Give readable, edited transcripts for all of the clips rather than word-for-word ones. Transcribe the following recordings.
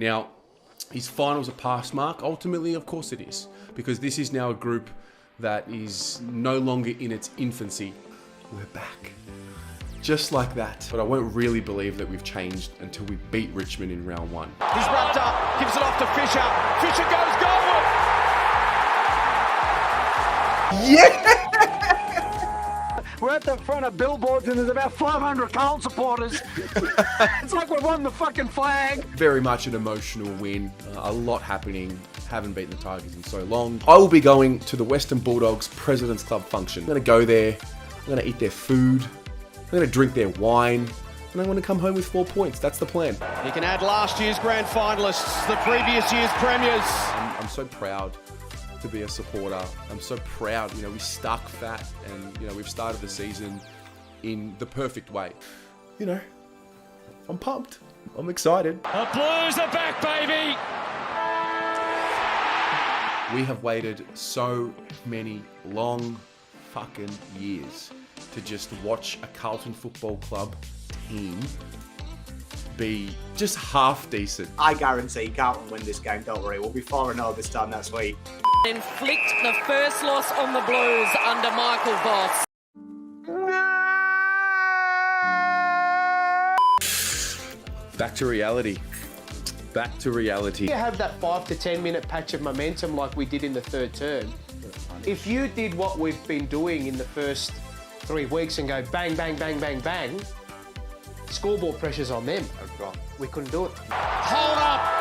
Now, is finals a pass mark? Ultimately, of course it is, because this is now a group that is no longer in its infancy. We're back. Just like that. But I won't really believe that we've changed until we beat Richmond in round 1. He's wrapped up, gives it off to Fisher. Fisher goes goalward. Yeah! We're at the front of billboards and there's about 500 Carlton supporters. It's like we've won the fucking flag. Very much an emotional win. A lot happening. Haven't beaten the Tigers in so long. I will be going to the Western Bulldogs President's Club function. I'm going to go there. I'm going to eat their food. I'm going to drink their wine. And I'm going to come home with 4 points. That's the plan. He can add last year's grand finalists, the previous year's premiers. I'm so proud to be a supporter. I'm so proud. You know, we stuck fat and, you know, we've started the season in the perfect way. You know, I'm pumped. I'm excited. The Blues are back, baby. We have waited so many long fucking years to just watch a Carlton Football Club team be just half decent. I guarantee Carlton win this game, don't worry. We'll be 4-0 this time next week. Inflict the first loss on the Blues under Michael Voss. Back to reality. Back to reality. You have that 5 to 10 minute patch of momentum like we did in the third term. If you did what we've been doing in the first 3 weeks and go bang, bang, bang, bang, bang, scoreboard pressure's on them. We couldn't do it. Hold up.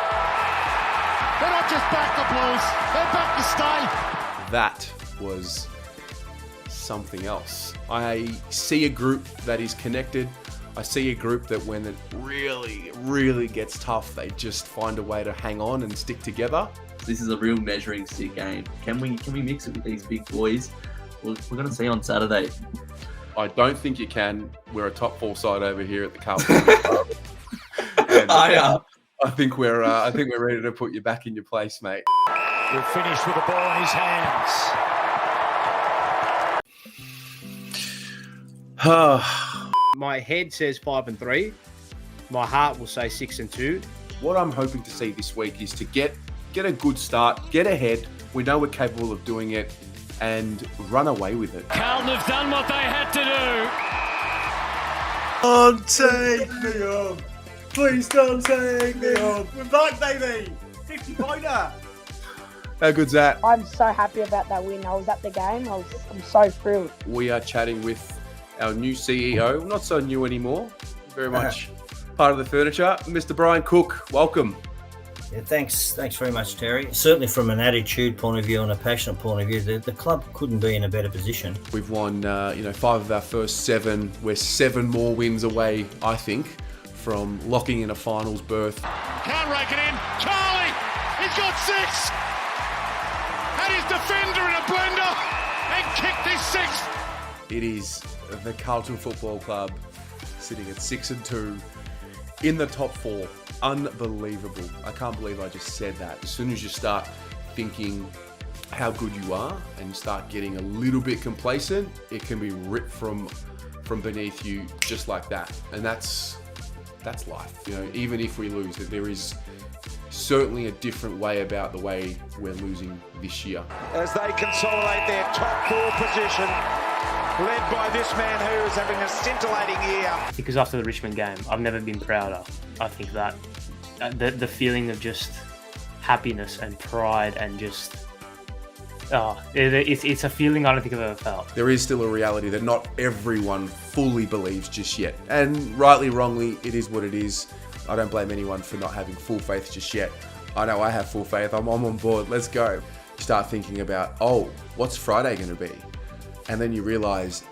They're not just back the Blues, they're back to stay. That was something else. I see a group that is connected. I see a group that when it really, really gets tough, they just find a way to hang on and stick together. This is a real measuring stick game. Can we mix it with these big boys? We're going to see on Saturday. I don't think you can. We're a top 4 side over here at the Carlton. And I think we're ready to put you back in your place, mate. He'll finish with the ball in his hands. My head says 5-3. My heart will say 6-2. What I'm hoping to see this week is to get a good start, get ahead. We know we're capable of doing it, and run away with it. Carlton have done what they had to do. Don't take me on. Please don't take me on. We're back, baby. 50-pointer. How good's that? I'm so happy about that win. I was at the game. I'm so thrilled. We are chatting with our new CEO, not so new anymore, very much part of the furniture, Mr. Brian Cook. Welcome. Yeah, thanks very much, Terry. Certainly from an attitude point of view and a passionate point of view, the club couldn't be in a better position. We've won 5 of our first 7. We're 7 more wins away, I think, from locking in a finals berth. Can't rake it in. Charlie, he's got 6. Had his defender in a blender and kicked his 6th. It is the Carlton Football Club sitting at 6-2 in the top 4. Unbelievable. I can't believe I just said that. As soon as you start thinking how good you are and you start getting a little bit complacent, it can be ripped from beneath you just like that. And that's life. You know, even if we lose, there is certainly a different way about the way we're losing this year. As they consolidate their top 4 position, led by this man who is having a scintillating year. Because after the Richmond game, I've never been prouder. I think that the feeling of just happiness and pride and just it's a feeling I don't think I've ever felt. There is still a reality that not everyone fully believes just yet, and rightly, wrongly, it is what it is. I don't blame anyone for not having full faith just yet. I know I have full faith. I'm on board. Let's go. You start thinking about, what's Friday going to be? And then you realize,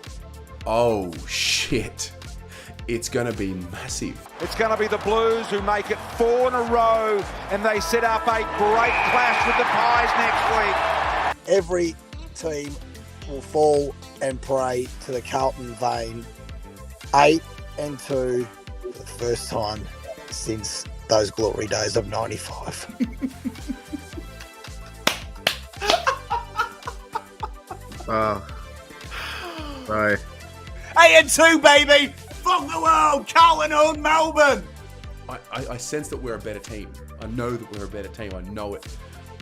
oh shit, it's going to be massive. It's going to be the Blues who make it 4 in a row, and they set up a great clash with the Pies next week. Every team will fall and pray to the Carlton vein. 8-2 for the first time since those glory days of 95. Right. 8-2, baby. Fuck the world. Carlton own Melbourne. I sense that we're a better team. I know that we're a better team. I know it.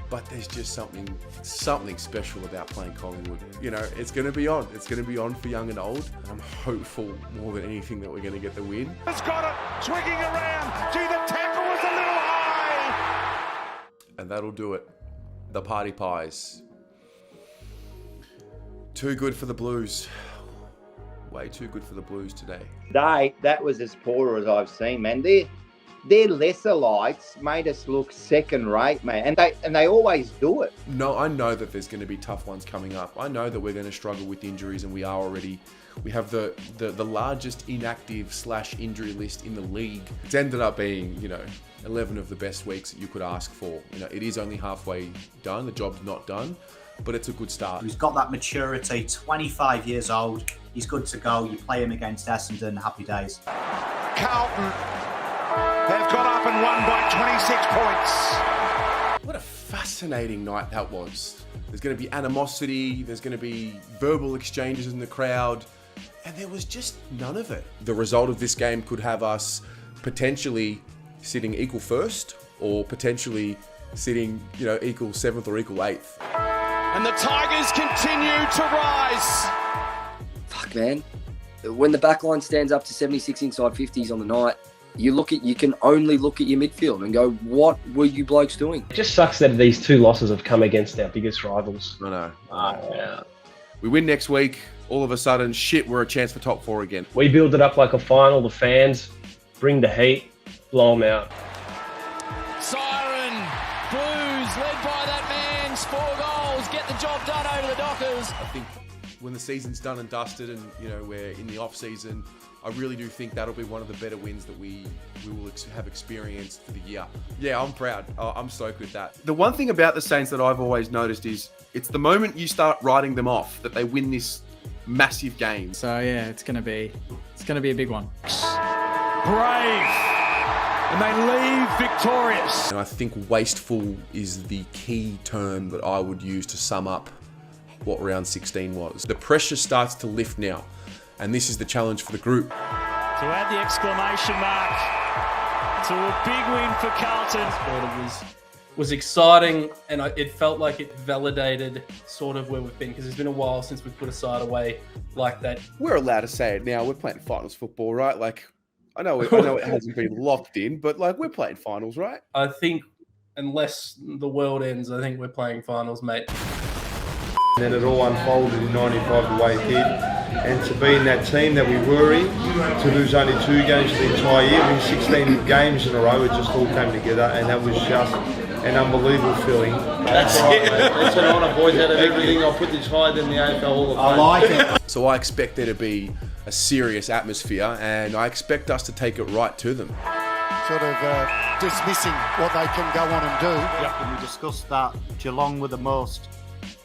But there's just something special about playing Collingwood. You know, it's going to be on. It's going to be on for young and old. And I'm hopeful more than anything that we're going to get the win. Has got it, swinging around. Gee, the tackle was a little high. And that'll do it. The Party Pies. Too good for the Blues. Way too good for the Blues today. That was as poor as I've seen, man. Their lesser lights made us look second rate, man. And they always do it. No, I know that there's going to be tough ones coming up. I know that we're going to struggle with injuries, and we are already. We have the largest inactive/injury list in the league. It's ended up being, 11 of the best weeks that you could ask for. It is only halfway done. The job's not done, but it's a good start. He's got that maturity, 25 years old. He's good to go. You play him against Essendon, happy days. Carlton have got up and won by 26 points. What a fascinating night that was. There's going to be animosity, there's going to be verbal exchanges in the crowd, and there was just none of it. The result of this game could have us potentially sitting equal first, or potentially sitting, equal 7th or equal 8th. And the Tigers continue to rise. Fuck, man. When the backline stands up to 76 inside 50s on the night, you can only look at your midfield and go, what were you blokes doing? It just sucks that these two losses have come against our biggest rivals. I know. Yeah. We win next week, all of a sudden, we're a chance for top 4 again. We build it up like a final. The fans bring the heat, blow them out. Siren, Blues led by that man, 4 goals, get the job done over the Dockers. I think when the season's done and dusted and, we're in the off-season, I really do think that'll be one of the better wins that we will have experienced for the year. Yeah, I'm proud. I'm stoked with that. The one thing about the Saints that I've always noticed is it's the moment you start writing them off that they win this massive game. So yeah, it's gonna be a big one. Brave. And they leave victorious. And I think wasteful is the key term that I would use to sum up what round 16 was. The pressure starts to lift now. And this is the challenge for the group. To add the exclamation mark to a big win for Carlton. It was exciting, and it felt like it validated sort of where we've been, because it's been a while since we put a side away like that. We're allowed to say it now. We're playing finals football, right? Like, I know it hasn't been locked in, but like we're playing finals, right? I think unless the world ends, I think we're playing finals, mate. And then it all unfolded in 95 the way it did. And to be in that team that we were in, to lose only 2 games the entire year, win 16 games in a row, it just all came together, and that was just an unbelievable feeling. That's it. It's an honour, boys. Out of everything, I'll put this higher than the AFL Hall of Fame. I like it. So I expect there to be a serious atmosphere, and I expect us to take it right to them. Sort of dismissing what they can go on and do. Yep. And we discussed that Geelong were the most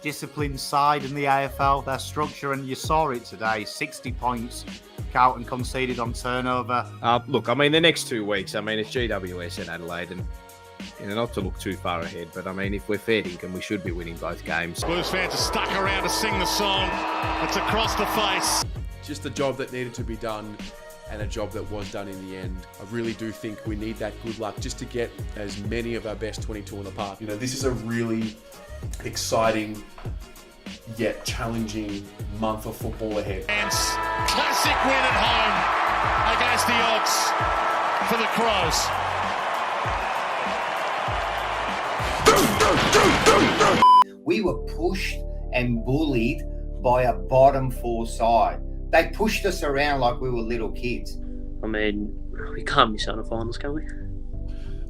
disciplined side in the AFL, their structure, and you saw it today. 60 points, Carlton conceded on turnover. Look, I mean, the next 2 weeks, I mean, it's GWS and Adelaide, and not to look too far ahead, but I mean, if we're fair dinkum, we should be winning both games. Blues fans are stuck around to sing the song. It's across the face. Just a job that needed to be done, and a job that was done in the end. I really do think we need that good luck just to get as many of our best 22 in the park. This is a really exciting yet challenging month of football ahead. Classic win at home against the odds for the Crows. We were pushed and bullied by a bottom 4 side. They pushed us around like we were little kids. I mean, we can't miss out on finals, can we?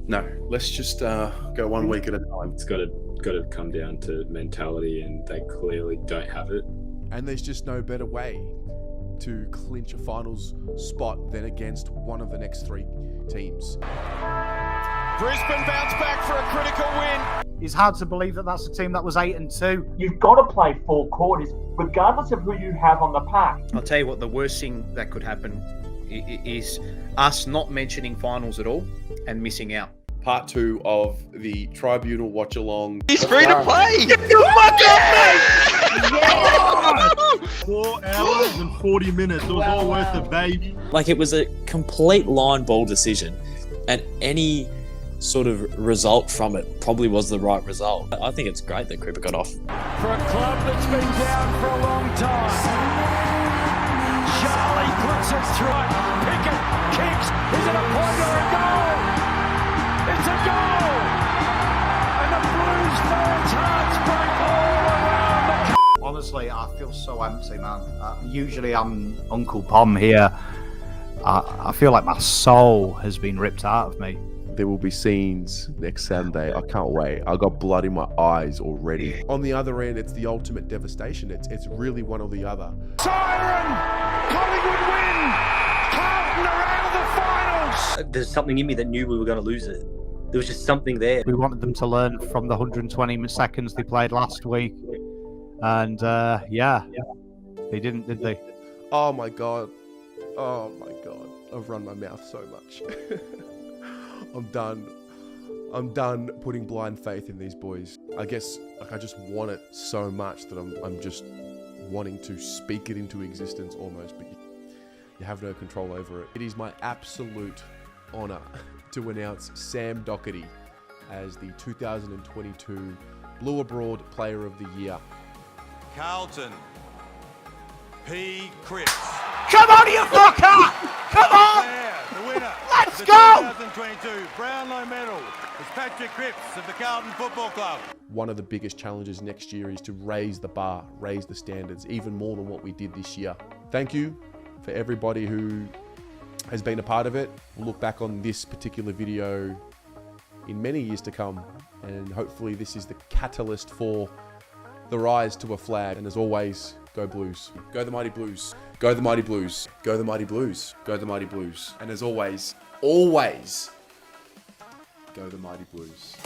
No, let's just go 1 week at a time. It's got to come down to mentality, and they clearly don't have it. And there's just no better way to clinch a finals spot than against one of the next 3 teams. Brisbane bounce back for a critical win. It's hard to believe that that's a team that was 8-2. You've got to play 4 quarters, regardless of who you have on the pack. I'll tell you what, the worst thing that could happen is us not mentioning finals at all and missing out. Part 2 of the Tribunal Watch Along. He's free to play! Get the fuck out! 4 hours and 40 minutes. It was all worth it, babe. Like, it was a complete line ball decision. And any sort of result from it probably was the right result. I think it's great that Cripper got off. For a club that's been down for a long time. Charlie puts it through. Pickett kicks. Is it a point or a goal? It's a goal! And the Blues fans' hearts break all around the country. Honestly, I feel so empty, man. Usually I'm Uncle Pom here. I feel like my soul has been ripped out of me. There will be scenes next Saturday. I can't wait. I got blood in my eyes already. On the other end, it's the ultimate devastation. It's really one or the other. Siren! Collingwood win! Carlton are out of the finals! There's something in me that knew we were going to lose it. There was just something there. We wanted them to learn from the 120 seconds they played last week. And yeah, they didn't, did they? Oh my God. Oh my God. I've run my mouth so much. I'm done. I'm done putting blind faith in these boys. I guess I just want it so much that I'm just wanting to speak it into existence almost, but you have no control over it. It is my absolute honour to announce Sam Docherty as the 2022 Blue Abroad Player of the Year. Carlton. P. Cripps. Come on, you fucker! Come on! The winner. Let's the go! 2022 Brownlow medal is Patrick Cripps of the Carlton Football Club. One of the biggest challenges next year is to raise the bar, raise the standards, even more than what we did this year. Thank you for everybody who has been a part of it. We'll look back on this particular video in many years to come, and hopefully this is the catalyst for the rise to a flag. And as always, go Blues. Go the Mighty Blues. Go the Mighty Blues. Go the Mighty Blues. Go the Mighty Blues. And as always, always, go the Mighty Blues.